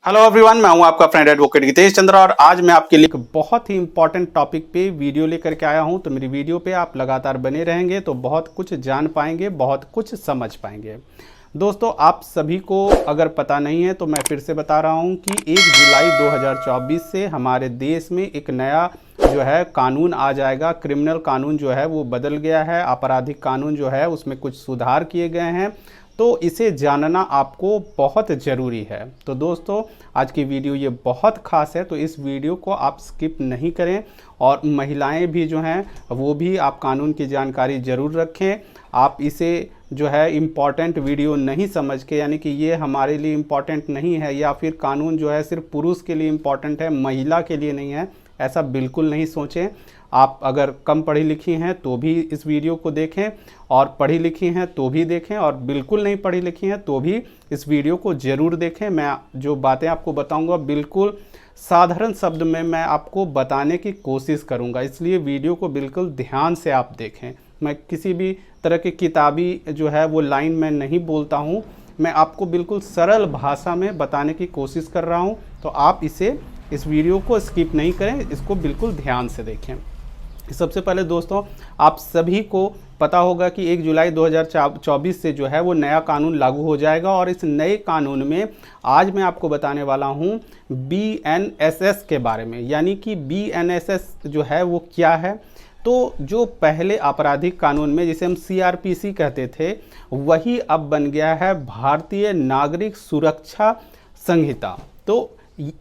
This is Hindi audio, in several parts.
हेलो एवरीवन, मैं हूं आपका फ्रेंड एडवोकेट गितेश चंद्रा और आज मैं आपके लिए एक बहुत ही इंपॉर्टेंट टॉपिक पे वीडियो लेकर के आया हूं। तो मेरी वीडियो पे आप लगातार बने रहेंगे तो बहुत कुछ जान पाएंगे, बहुत कुछ समझ पाएंगे। दोस्तों, आप सभी को अगर पता नहीं है तो मैं फिर से बता रहा हूं कि 1 जुलाई 2024 से हमारे देश में एक नया जो है कानून आ जाएगा। क्रिमिनल कानून जो है वो बदल गया है, आपराधिक कानून जो है उसमें कुछ सुधार किए गए हैं। तो इसे जानना आपको बहुत ज़रूरी है। तो दोस्तों, आज की वीडियो ये बहुत ख़ास है, तो इस वीडियो को आप स्किप नहीं करें। और महिलाएं भी जो हैं वो भी आप कानून की जानकारी ज़रूर रखें। आप इसे जो है इम्पॉर्टेंट वीडियो नहीं समझ के, यानी कि ये हमारे लिए इम्पॉर्टेंट नहीं है या फिर कानून जो है सिर्फ पुरुष के लिए इम्पॉर्टेंट है, महिला के लिए नहीं है, ऐसा बिल्कुल नहीं सोचें। आप अगर कम पढ़ी लिखी हैं तो भी इस वीडियो को देखें, और पढ़ी लिखी हैं तो भी देखें, और बिल्कुल नहीं पढ़ी लिखी हैं तो भी इस वीडियो को ज़रूर देखें। मैं जो बातें आपको बताऊंगा बिल्कुल साधारण शब्द में मैं आपको बताने की कोशिश करूंगा, इसलिए वीडियो को बिल्कुल ध्यान से आप देखें। मैं किसी भी तरह की किताबी जो है वो लाइन में नहीं बोलता हूँ, मैं आपको बिल्कुल सरल भाषा में बताने की कोशिश कर रहा हूँ। तो आप इस वीडियो को स्किप नहीं करें, इसको बिल्कुल ध्यान से देखें। सबसे पहले दोस्तों, आप सभी को पता होगा कि 1 जुलाई 2024 से जो है वो नया कानून लागू हो जाएगा, और इस नए कानून में आज मैं आपको बताने वाला हूँ BNSS के बारे में। यानी कि BNSS जो है वो क्या है। तो जो पहले आपराधिक कानून में जिसे हम CRPC कहते थे, वही अब बन गया है भारतीय नागरिक सुरक्षा संहिता। तो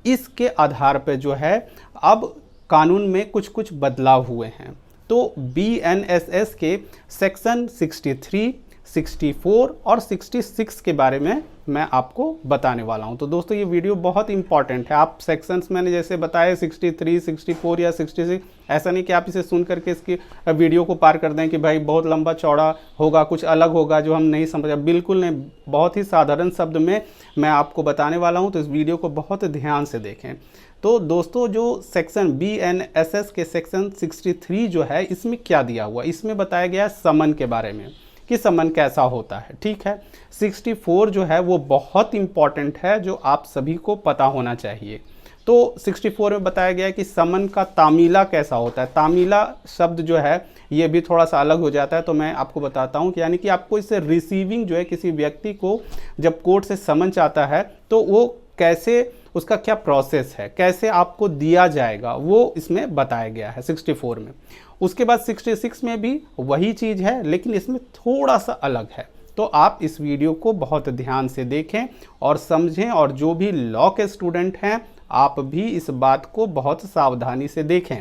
इसके आधार पर जो है अब कानून में कुछ कुछ बदलाव हुए हैं। तो BNSS के सेक्शन 63, 64 और 66 के बारे में मैं आपको बताने वाला हूं। तो दोस्तों, ये वीडियो बहुत इंपॉर्टेंट है। आप सेक्शंस मैंने जैसे बताए 63, 64 या 66, ऐसा नहीं कि आप इसे सुन करके इसकी वीडियो को पार कर दें कि भाई बहुत लंबा चौड़ा होगा, कुछ अलग होगा जो हम नहीं समझ। बिल्कुल नहीं, बहुत ही साधारण शब्द में मैं आपको बताने वाला हूँ, तो इस वीडियो को बहुत ध्यान से देखें। तो दोस्तों, जो सेक्शन BNSS के सेक्शन 63 जो है, इसमें क्या दिया हुआ, इसमें बताया गया है समन के बारे में कि समन कैसा होता है। ठीक है, 64 जो है वो बहुत इंपॉर्टेंट है, जो आप सभी को पता होना चाहिए। तो 64 में बताया गया है कि समन का तामीला कैसा होता है। तामीला शब्द जो है ये भी थोड़ा सा अलग हो जाता है, तो मैं आपको बताता हूँ कि यानी कि आपको इससे रिसीविंग जो है, किसी व्यक्ति को जब कोर्ट से समन आता है तो वो कैसे, उसका क्या प्रोसेस है, कैसे आपको दिया जाएगा, वो इसमें बताया गया है 64 में। उसके बाद 66 में भी वही चीज़ है, लेकिन इसमें थोड़ा सा अलग है। तो आप इस वीडियो को बहुत ध्यान से देखें और समझें, और जो भी लॉ के स्टूडेंट हैं आप भी इस बात को बहुत सावधानी से देखें।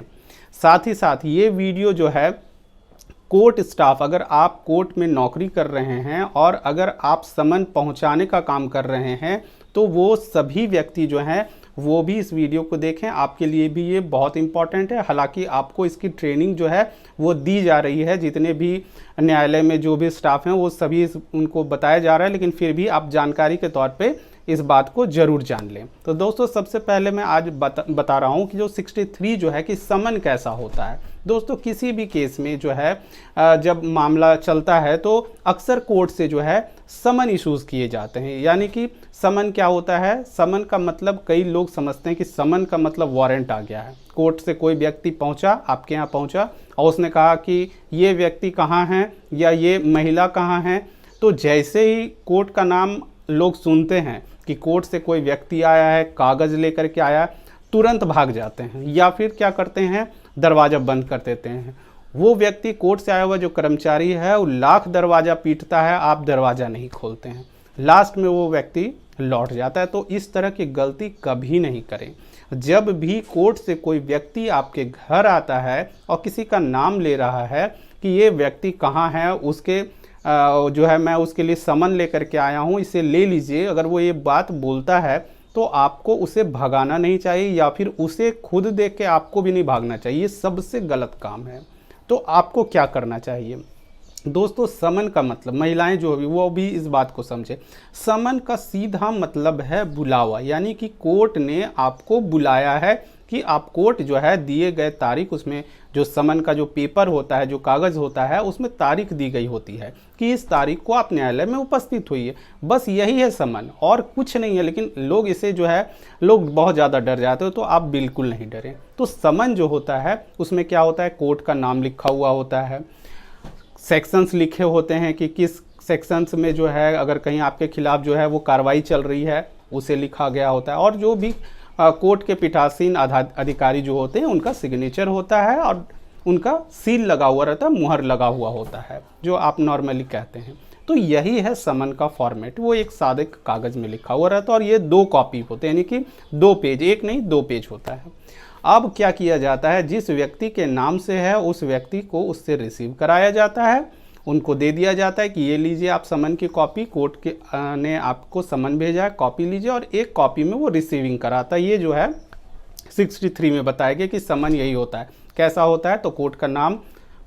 साथ ही साथ ये वीडियो जो है, कोर्ट स्टाफ, अगर आप कोर्ट में नौकरी कर रहे हैं और अगर आप समन पहुंचाने का काम कर रहे हैं, तो वो सभी व्यक्ति जो हैं वो भी इस वीडियो को देखें। आपके लिए भी ये बहुत इंपॉर्टेंट है। हालांकि आपको इसकी ट्रेनिंग जो है वो दी जा रही है, जितने भी न्यायालय में जो भी स्टाफ हैं वो सभी उनको बताया जा रहा है, लेकिन फिर भी आप जानकारी के तौर पे इस बात को ज़रूर जान लें। तो दोस्तों, सबसे पहले मैं आज बता रहा हूँ कि जो 63 जो है कि समन कैसा होता है। दोस्तों, किसी भी केस में जो है जब मामला चलता है तो अक्सर कोर्ट से जो है समन इशूज़ किए जाते हैं। यानी कि समन क्या होता है, समन का मतलब कई लोग समझते हैं कि समन का मतलब वारंट आ गया है। कोर्ट से कोई व्यक्ति पहुंचा, आपके यहाँ पहुंचा, और उसने कहा कि ये व्यक्ति कहाँ हैं या ये महिला कहाँ हैं। तो जैसे ही कोर्ट का नाम लोग सुनते हैं कि कोर्ट से कोई व्यक्ति आया है, कागज़ लेकर के आया, तुरंत भाग जाते हैं, या फिर क्या करते हैं, दरवाज़ा बंद कर देते हैं। वो व्यक्ति, कोर्ट से आया हुआ जो कर्मचारी है, वो लाख दरवाज़ा पीटता है, आप दरवाज़ा नहीं खोलते हैं, लास्ट में वो व्यक्ति लौट जाता है। तो इस तरह की गलती कभी नहीं करें। जब भी कोर्ट से कोई व्यक्ति आपके घर आता है और किसी का नाम ले रहा है कि ये व्यक्ति कहाँ है, उसके जो है मैं उसके लिए समन लेकर के आया हूँ, इसे ले लीजिए, अगर वो ये बात बोलता है तो आपको उसे भगाना नहीं चाहिए, या फिर उसे खुद देख के आपको भी नहीं भागना चाहिए। ये सबसे गलत काम है। तो आपको क्या करना चाहिए, दोस्तों समन का मतलब, महिलाएं जो भी वो भी इस बात को समझे, समन का सीधा मतलब है बुलावा, यानी कि कोर्ट ने आपको बुलाया है कि आप, कोर्ट जो है दिए गए तारीख, उसमें जो समन का जो पेपर होता है, जो कागज़ होता है, उसमें तारीख दी गई होती है कि इस तारीख को आप न्यायालय में उपस्थित हुई है। बस यही है समन, और कुछ नहीं है। लेकिन लोग इसे जो है, लोग बहुत ज़्यादा डर जाते हो, तो आप बिल्कुल नहीं डरें। तो समन जो होता है उसमें क्या होता है, कोर्ट का नाम लिखा हुआ होता है, सेक्शंस लिखे होते हैं कि किस सेक्शंस में जो है अगर कहीं आपके खिलाफ जो है वो कार्रवाई चल रही है उसे लिखा गया होता है, और जो भी कोर्ट के पीठासीन अधिकारी जो होते हैं उनका सिग्नेचर होता है और उनका सील लगा हुआ रहता है, मुहर लगा हुआ होता है, जो आप नॉर्मली कहते हैं। तो यही है समन का फॉर्मेट, वो एक सादे कागज़ में लिखा हुआ रहता है और ये 2 कॉपी होते हैं, यानी कि 2 पेज, एक नहीं 2 पेज होता है। अब क्या किया जाता है, जिस व्यक्ति के नाम से है उस व्यक्ति को उससे रिसीव कराया जाता है, उनको दे दिया जाता है कि ये लीजिए आप समन की कॉपी, कोर्ट के ने आपको समन भेजा है, कॉपी लीजिए, और एक कॉपी में वो रिसीविंग कराता है। ये जो है 63 में बताया गया कि समन यही होता है। कैसा होता है, तो कोर्ट का नाम,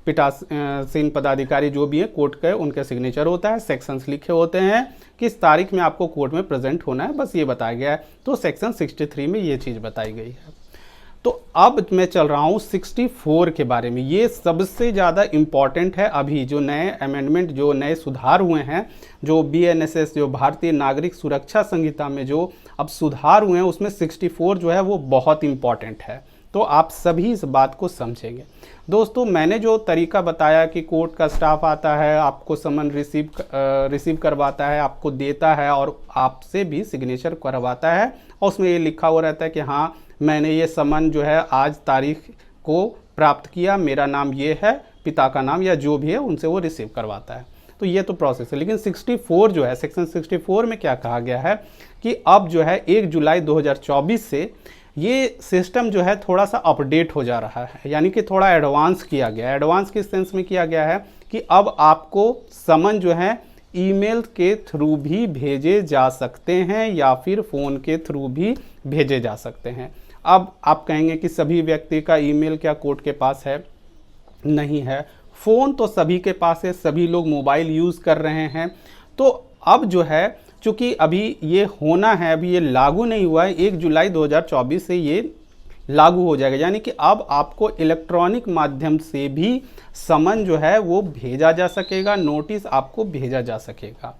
पीठासीन पदाधिकारी जो भी है कोर्ट के, उनके सिग्नेचर होता है, सेक्शंस लिखे होते हैं, किस तारीख में आपको कोर्ट में प्रेजेंट होना है, बस ये बताया गया है। तो सेक्शन 63 में ये चीज़ बताई गई है। तो अब मैं चल रहा हूँ 64 के बारे में। ये सबसे ज़्यादा इम्पॉर्टेंट है। अभी जो नए अमेंडमेंट, जो नए सुधार हुए हैं, जो BNSS, जो भारतीय नागरिक सुरक्षा संहिता में जो अब सुधार हुए हैं, उसमें 64 जो है वो बहुत इम्पॉर्टेंट है। तो आप सभी इस बात को समझेंगे। दोस्तों मैंने जो तरीका बताया कि कोर्ट का स्टाफ आता है, आपको समन रिसीव करवाता है, आपको देता है और आपसे भी सिग्नेचर करवाता है, और उसमें ये लिखा हुआ रहता है कि हाँ मैंने ये समन जो है आज तारीख को प्राप्त किया, मेरा नाम ये है, पिता का नाम या जो भी है उनसे वो रिसीव करवाता है। तो ये तो प्रोसेस है। लेकिन 64 जो है, सेक्शन 64 में क्या कहा गया है कि अब जो है 1 जुलाई 2024 से ये सिस्टम जो है थोड़ा सा अपडेट हो जा रहा है, यानी कि थोड़ा एडवांस किया गया है। एडवांस किस सेंस में किया गया है कि अब आपको समन जो है ईमेल के थ्रू भी भेजे जा सकते हैं या फिर फ़ोन के थ्रू भी भेजे जा सकते हैं। अब आप कहेंगे कि सभी व्यक्ति का ईमेल क्या कोर्ट के पास है? नहीं है। फ़ोन तो सभी के पास है, सभी लोग मोबाइल यूज़ कर रहे हैं। तो अब जो है, चूँकि अभी ये होना है, अभी ये लागू नहीं हुआ है, 1 जुलाई 2024 से ये लागू हो जाएगा, यानी कि अब आपको इलेक्ट्रॉनिक माध्यम से भी समन जो है वो भेजा जा सकेगा, नोटिस आपको भेजा जा सकेगा।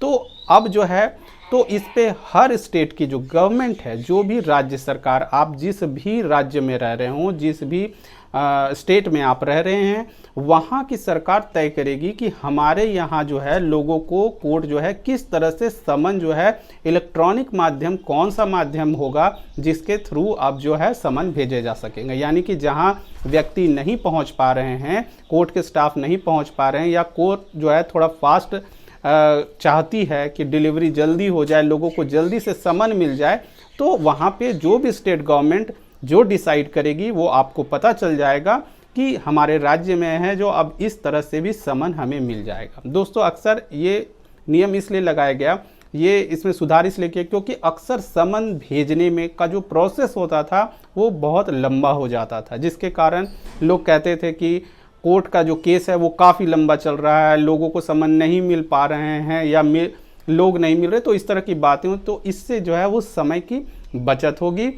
तो अब जो है, तो इस पे हर स्टेट की जो गवर्नमेंट है, जो भी राज्य सरकार, आप जिस भी राज्य में रह रहे हों, जिस भी स्टेट में आप रह रहे हैं, वहाँ की सरकार तय करेगी कि हमारे यहाँ जो है लोगों को कोर्ट जो है किस तरह से समन जो है, इलेक्ट्रॉनिक माध्यम कौन सा माध्यम होगा जिसके थ्रू अब जो है समन भेजे जा सकेंगे। यानी कि जहाँ व्यक्ति नहीं पहुँच पा रहे हैं, कोर्ट के स्टाफ नहीं पहुँच पा रहे हैं, या कोर्ट जो है थोड़ा फास्ट चाहती है कि डिलीवरी जल्दी हो जाए, लोगों को जल्दी से समन मिल जाए, तो वहाँ पे जो भी स्टेट गवर्नमेंट जो डिसाइड करेगी वो आपको पता चल जाएगा कि हमारे राज्य में है जो अब इस तरह से भी समन हमें मिल जाएगा। दोस्तों अक्सर ये नियम इसलिए लगाया गया, ये इसमें सुधार इसलिए किया क्योंकि अक्सर समन भेजने में का जो प्रोसेस होता था वो बहुत लंबा हो जाता था, जिसके कारण लोग कहते थे कि कोर्ट का जो केस है वो काफ़ी लंबा चल रहा है, लोगों को समन नहीं मिल पा रहे हैं या लोग नहीं मिल रहे, तो इस तरह की बातें हो, तो इससे जो है वो समय की बचत होगी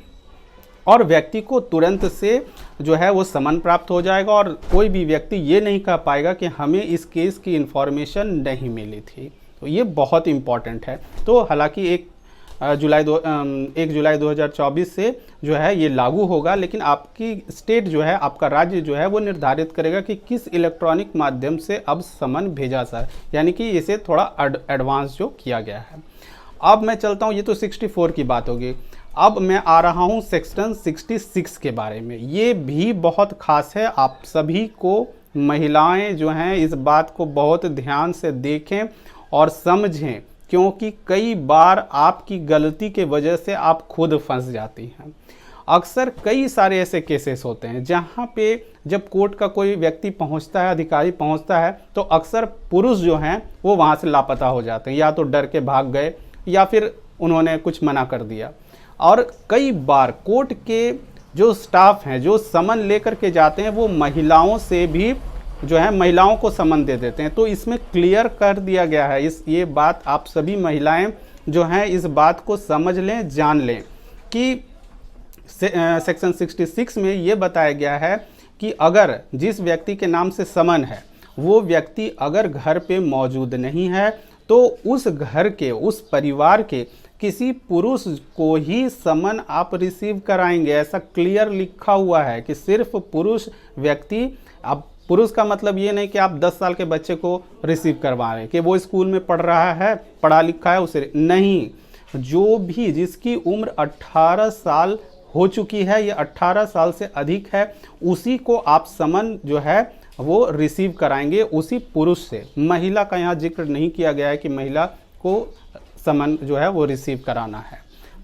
और व्यक्ति को तुरंत से जो है वो समन प्राप्त हो जाएगा और कोई भी व्यक्ति ये नहीं कह पाएगा कि हमें इस केस की इन्फॉर्मेशन नहीं मिली थी। तो ये बहुत इम्पॉर्टेंट है। तो हालांकि 1 जुलाई 2024 से जो है ये लागू होगा, लेकिन आपकी स्टेट जो है, आपका राज्य जो है वो निर्धारित करेगा कि किस इलेक्ट्रॉनिक माध्यम से अब समन भेजा जाए, यानी कि इसे थोड़ा एडवांस जो किया गया है। अब मैं चलता हूँ, ये तो 64 की बात होगी। अब मैं आ रहा हूँ सेक्शन 66 के बारे में। ये भी बहुत ख़ास है, आप सभी को, महिलाएं जो हैं इस बात को बहुत ध्यान से देखें और समझें, क्योंकि कई बार आपकी गलती के वजह से आप खुद फंस जाती हैं। अक्सर कई सारे ऐसे केसेस होते हैं जहाँ पे जब कोर्ट का कोई व्यक्ति पहुँचता है, अधिकारी पहुँचता है, तो अक्सर पुरुष जो हैं वो वहाँ से लापता हो जाते हैं, या तो डर के भाग गए या फिर उन्होंने कुछ मना कर दिया। और कई बार कोर्ट के जो स्टाफ हैं जो समन लेकर के जाते हैं वो महिलाओं से भी जो है महिलाओं को समन दे देते हैं। तो इसमें क्लियर कर दिया गया है, ये बात आप सभी महिलाएं जो हैं इस बात को समझ लें, जान लें कि सेक्शन 66 में ये बताया गया है कि अगर जिस व्यक्ति के नाम से समन है वो व्यक्ति अगर घर पे मौजूद नहीं है तो उस घर के, उस परिवार के किसी पुरुष को ही समन आप रिसीव कराएंगे। ऐसा क्लियर लिखा हुआ है कि सिर्फ पुरुष व्यक्ति, अब पुरुष का मतलब ये नहीं कि आप 10 साल के बच्चे को रिसीव करवा रहे हैं कि वो स्कूल में पढ़ रहा है, पढ़ा लिखा है, उसे नहीं, जो भी जिसकी उम्र 18 साल हो चुकी है या 18 साल से अधिक है, उसी को आप समन जो है वो रिसीव कराएंगे, उसी पुरुष से। महिला का यहाँ जिक्र नहीं किया गया है कि महिला को समन जो है वो रिसीव कराना है।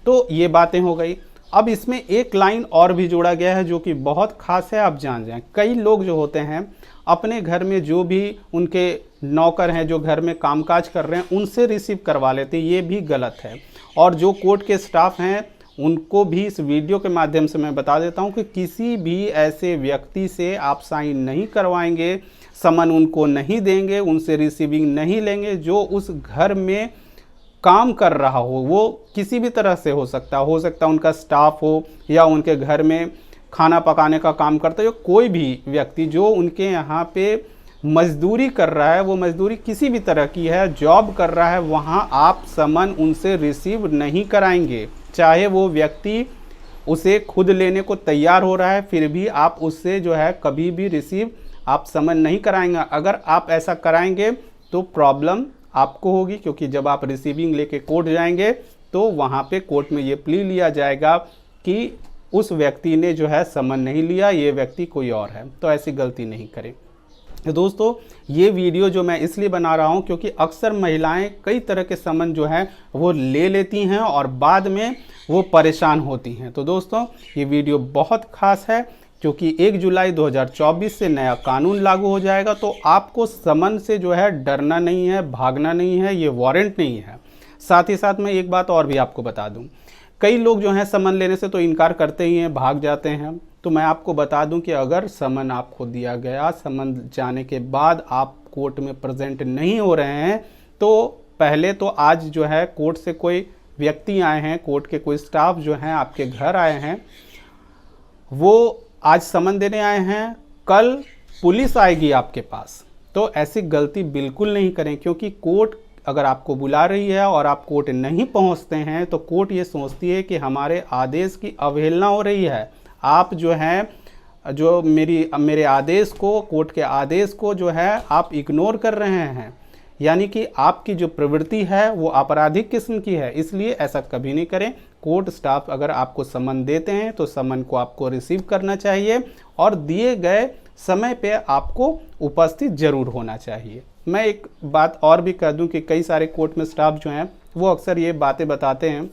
तो ये बातें हो गई। अब इसमें एक लाइन और भी जोड़ा गया है जो कि बहुत खास है, आप जान जाएं। कई लोग जो होते हैं अपने घर में जो भी उनके नौकर हैं, जो घर में कामकाज कर रहे हैं, उनसे रिसीव करवा लेते हैं, ये भी गलत है। और जो कोर्ट के स्टाफ हैं उनको भी इस वीडियो के माध्यम से मैं बता देता हूं कि किसी भी ऐसे व्यक्ति से आप साइन नहीं करवाएंगे, समन उनको नहीं देंगे, उनसे रिसीविंग नहीं लेंगे। जो उस घर में काम कर रहा हो, वो किसी भी तरह से हो सकता है उनका स्टाफ हो या उनके घर में खाना पकाने का काम करता हो, कोई भी व्यक्ति जो उनके यहाँ पे मजदूरी कर रहा है, वो मजदूरी किसी भी तरह की है, जॉब कर रहा है, वहाँ आप समन उनसे रिसीव नहीं कराएंगे। चाहे वो व्यक्ति उसे खुद लेने को तैयार हो रहा है, फिर भी आप उससे जो है कभी भी रिसीव आप समन नहीं कराएंगे। अगर आप ऐसा कराएंगे तो प्रॉब्लम आपको होगी, क्योंकि जब आप रिसीविंग लेके कोर्ट जाएंगे तो वहाँ पे कोर्ट में ये प्ली लिया जाएगा कि उस व्यक्ति ने जो है समन नहीं लिया, ये व्यक्ति कोई और है। तो ऐसी गलती नहीं करें। तो दोस्तों ये वीडियो जो मैं इसलिए बना रहा हूँ क्योंकि अक्सर महिलाएं कई तरह के समन जो है वो ले लेती हैं और बाद में वो परेशान होती हैं। तो दोस्तों ये वीडियो बहुत खास है क्योंकि 1 जुलाई 2024 से नया कानून लागू हो जाएगा। तो आपको समन से जो है डरना नहीं है, भागना नहीं है, ये वारंट नहीं है। साथ ही साथ मैं एक बात और भी आपको बता दूं, कई लोग जो हैं समन लेने से तो इनकार करते ही हैं, भाग जाते हैं। तो मैं आपको बता दूं कि अगर समन आपको दिया गया, समन जाने के बाद आप कोर्ट में प्रेजेंट नहीं हो रहे हैं, तो पहले तो आज जो है कोर्ट से कोई व्यक्ति आए हैं, कोर्ट के कोई स्टाफ जो हैं आपके घर आए हैं, वो आज समन देने आए हैं, कल पुलिस आएगी आपके पास। तो ऐसी गलती बिल्कुल नहीं करें, क्योंकि कोर्ट अगर आपको बुला रही है और आप कोर्ट नहीं पहुंचते हैं तो कोर्ट ये सोचती है कि हमारे आदेश की अवहेलना हो रही है। आप जो हैं जो मेरे आदेश को, कोर्ट के आदेश को जो है आप इग्नोर कर रहे हैं, यानी कि आपकी जो प्रवृत्ति है वो आपराधिक किस्म की है। इसलिए ऐसा कभी नहीं करें। कोर्ट स्टाफ अगर आपको समन देते हैं तो समन को आपको रिसीव करना चाहिए और दिए गए समय पे आपको उपस्थित जरूर होना चाहिए। मैं एक बात और भी कह दूं कि कई सारे कोर्ट में स्टाफ जो हैं वो अक्सर ये बातें बताते हैं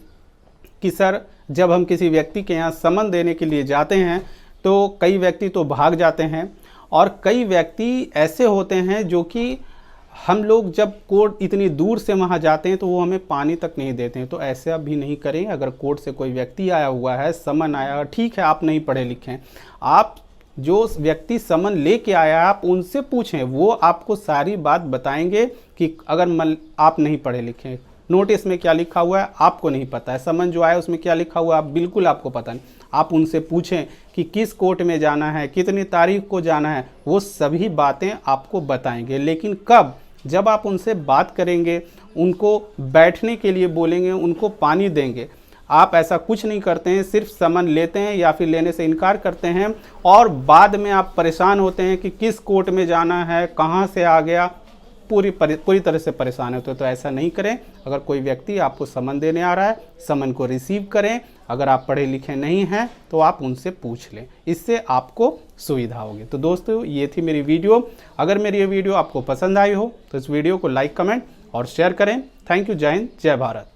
कि सर जब हम किसी व्यक्ति के यहाँ समन देने के लिए जाते हैं तो कई व्यक्ति तो भाग जाते हैं और कई व्यक्ति ऐसे होते हैं जो कि हम लोग जब कोर्ट इतनी दूर से वहाँ जाते हैं तो वो हमें पानी तक नहीं देते हैं। तो ऐसा भी नहीं करें। अगर कोर्ट से कोई व्यक्ति आया हुआ है, समन आया, ठीक है आप नहीं पढ़े लिखे हैं, आप जो व्यक्ति समन लेके आया आप उनसे पूछें, वो आपको सारी बात बताएंगे कि अगर आप नहीं पढ़े लिखे, नोटिस में क्या लिखा हुआ है आपको नहीं पता है, समन जो आया उसमें क्या लिखा हुआ है बिल्कुल आपको पता नहीं, आप उनसे पूछें कि किस कोर्ट में जाना है, कितनी तारीख को जाना है, वो सभी बातें आपको बताएंगे। लेकिन कब? जब आप उनसे बात करेंगे, उनको बैठने के लिए बोलेंगे, उनको पानी देंगे। आप ऐसा कुछ नहीं करते हैं, सिर्फ समन लेते हैं या फिर लेने से इनकार करते हैं और बाद में आप परेशान होते हैं कि किस कोर्ट में जाना है, कहाँ से आ गया, पूरी तरह से परेशान होते हैं। तो ऐसा नहीं करें। अगर कोई व्यक्ति आपको समन देने आ रहा है, समन को रिसीव करें। अगर आप पढ़े लिखे नहीं हैं तो आप उनसे पूछ लें, इससे आपको सुविधा होगी। तो दोस्तों ये थी मेरी वीडियो। अगर मेरी ये वीडियो आपको पसंद आई हो तो इस वीडियो को लाइक, कमेंट और शेयर करें। Thank you. जय हिंद, जय भारत।